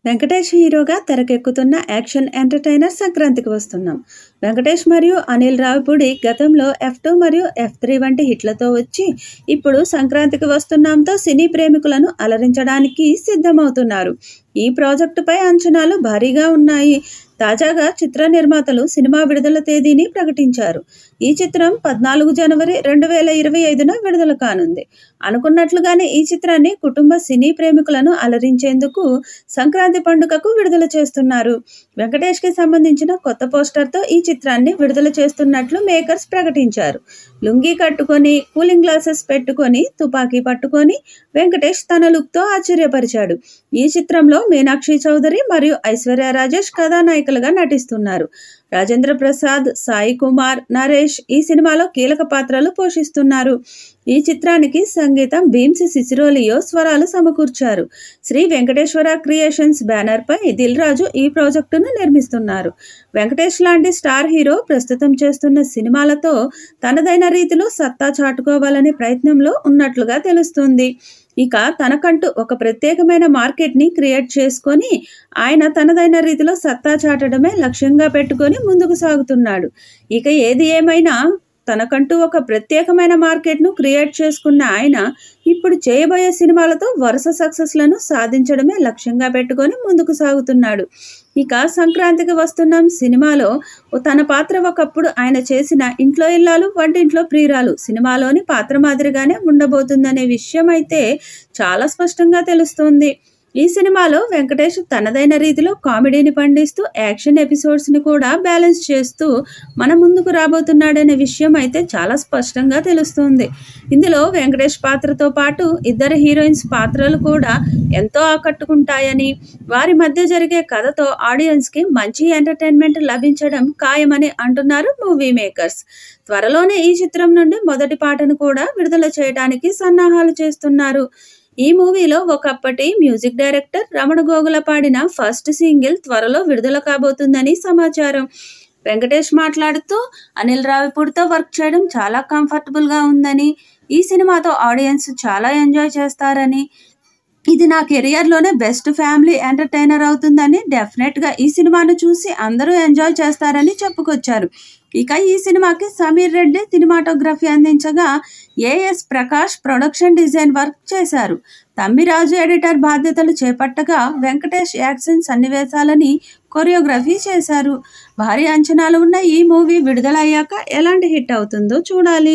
వెంకటేష్ హీరోగా తెరకెక్కుతున్న action entertainer సంక్రాంతికి వస్తున్నాం. వెంకటేష్ మరియు అనిల్ రావిపూడి గతంలో F2 మరియు F3 వంటి హిట్లతో వచ్చి ఇప్పుడు సంక్రాంతికి వస్తున్నాంతో సినీ ప్రేమికులను అలరించడానికి సిద్ధమవుతున్నారు. ఈ ప్రాజెక్టుపై అంచనాలు భారీగా ఉన్నాయి. తాజాగా చిత్ర నిర్మాతలు సినిమా విడుదల తేదీని ప్రకటించారు. ఈ చిత్రం 14 జనవరి 2025న విడుదల కానుంది. అనుకున్నట్లుగానే ఈ చిత్రాన్ని కుటుంబ సినీ ప్రేమికులను అలరించేందుకు సంక్రాంతి పండుగకు విడుదల చేస్తున్నారు. వెంకటేష్కి సంబంధించిన కొత్త పోస్టర్తో ఈ చిత్రాన్ని విడుదల చేస్తున్నట్లు మేకర్స్ ప్రకటించారు. లుంగీ కట్టుకొని, కూలింగ్ గ్లాసెస్ పెట్టుకొని, తుపాకీ పట్టుకొని వెంకటేష్ తన లుక్తో ఆశ్చర్యపరిచాడు. ఈ చిత్రంలో మీనాక్షి చౌదరి మరియు ఐశ్వర్య రాజేష్ కథానాయికలుగా నటిస్తున్నారు. రాజేంద్ర ప్రసాద్, సాయి కుమార్, నరేష్ ఈ సినిమాలో కీలక పాత్రలు పోషిస్తున్నారు. ఈ చిత్రానికి సంగీతం భీమ్స్ సిసిరోలియో స్వరాలు సమకూర్చారు. శ్రీ వెంకటేశ్వర క్రియేషన్స్ బ్యానర్పై దిల్ రాజు ఈ ప్రాజెక్టును నిర్మిస్తున్నారు. వెంకటేష్ లాంటి స్టార్ హీరో ప్రస్తుతం చేస్తున్న సినిమాలతో తనదైన రీతిలో సత్తా చాటుకోవాలనే ప్రయత్నంలో ఉన్నట్లుగా తెలుస్తుంది. ఇక తనకంటూ ఒక ప్రత్యేకమైన మార్కెట్ని క్రియేట్ చేసుకొని ఆయన తనదైన రీతిలో సత్తా చాటడమే లక్ష్యంగా పెట్టుకొని ముందుకు సాగుతున్నాడు. ఇక ఏది ఏమైనా తనకంటూ ఒక ప్రత్యేకమైన మార్కెట్ను క్రియేట్ చేసుకున్న ఆయన ఇప్పుడు చేయబోయే సినిమాలతో వరుస సక్సెస్లను సాధించడమే లక్ష్యంగా పెట్టుకొని ముందుకు సాగుతున్నాడు. ఇక సంక్రాంతికి వస్తున్నాం సినిమాలో తన పాత్ర ఒకప్పుడు ఆయన చేసిన ఇంట్లో ఇల్లాలు వంటింట్లో ప్రియురాలు సినిమాలోని పాత్ర మాదిరిగానే ఉండబోతుందనే విషయం అయితే చాలా స్పష్టంగా తెలుస్తోంది. ఈ సినిమాలో వెంకటేష్ తనదైన రీతిలో కామెడీని పండిస్తూ యాక్షన్ ఎపిసోడ్స్ని కూడా బ్యాలెన్స్ చేస్తూ మన ముందుకు రాబోతున్నాడనే విషయం అయితే చాలా స్పష్టంగా తెలుస్తుంది. ఇందులో వెంకటేష్ పాత్రతో పాటు ఇద్దరు హీరోయిన్స్ పాత్రలు కూడా ఎంతో ఆకట్టుకుంటాయని, వారి మధ్య జరిగే కథతో ఆడియన్స్కి మంచి ఎంటర్టైన్మెంట్ లభించడం ఖాయమని అంటున్నారు మూవీ మేకర్స్. త్వరలోనే ఈ చిత్రం నుండి మొదటి పాటను కూడా విడుదల చేయడానికి సన్నాహాలు చేస్తున్నారు. ఈ మూవీలో ఒకప్పటి మ్యూజిక్ డైరెక్టర్ రమణ గోగుల పాడిన ఫస్ట్ సింగిల్ త్వరలో విడుదల కాబోతుందని సమాచారం. వెంకటేష్ మాట్లాడుతూ అనిల్ రావిపూడితో వర్క్ చేయడం చాలా కంఫర్టబుల్గా ఉందని, ఈ సినిమాతో ఆడియన్స్ చాలా ఎంజాయ్ చేస్తారని, ఇది నా కెరియర్లోనే బెస్ట్ ఫ్యామిలీ ఎంటర్టైనర్ అవుతుందని, డెఫినెట్గా ఈ సినిమాను చూసి అందరూ ఎంజాయ్ చేస్తారని చెప్పుకొచ్చారు. ఇక ఈ సినిమాకి సమీర్ రెడ్డి సినిమాటోగ్రఫీ అందించగా A S Prakash production design work చేశారు. తమ్మిరాజు ఎడిటర్ బాధ్యతలు చేపట్టగా వెంకటేష్ యాక్షన్ సన్నివేశాలని కొరియోగ్రఫీ చేశారు. భారీ అంచనాలు ఉన్న ఈ మూవీ విడుదలయ్యాక ఎలాంటి హిట్ అవుతుందో చూడాలి.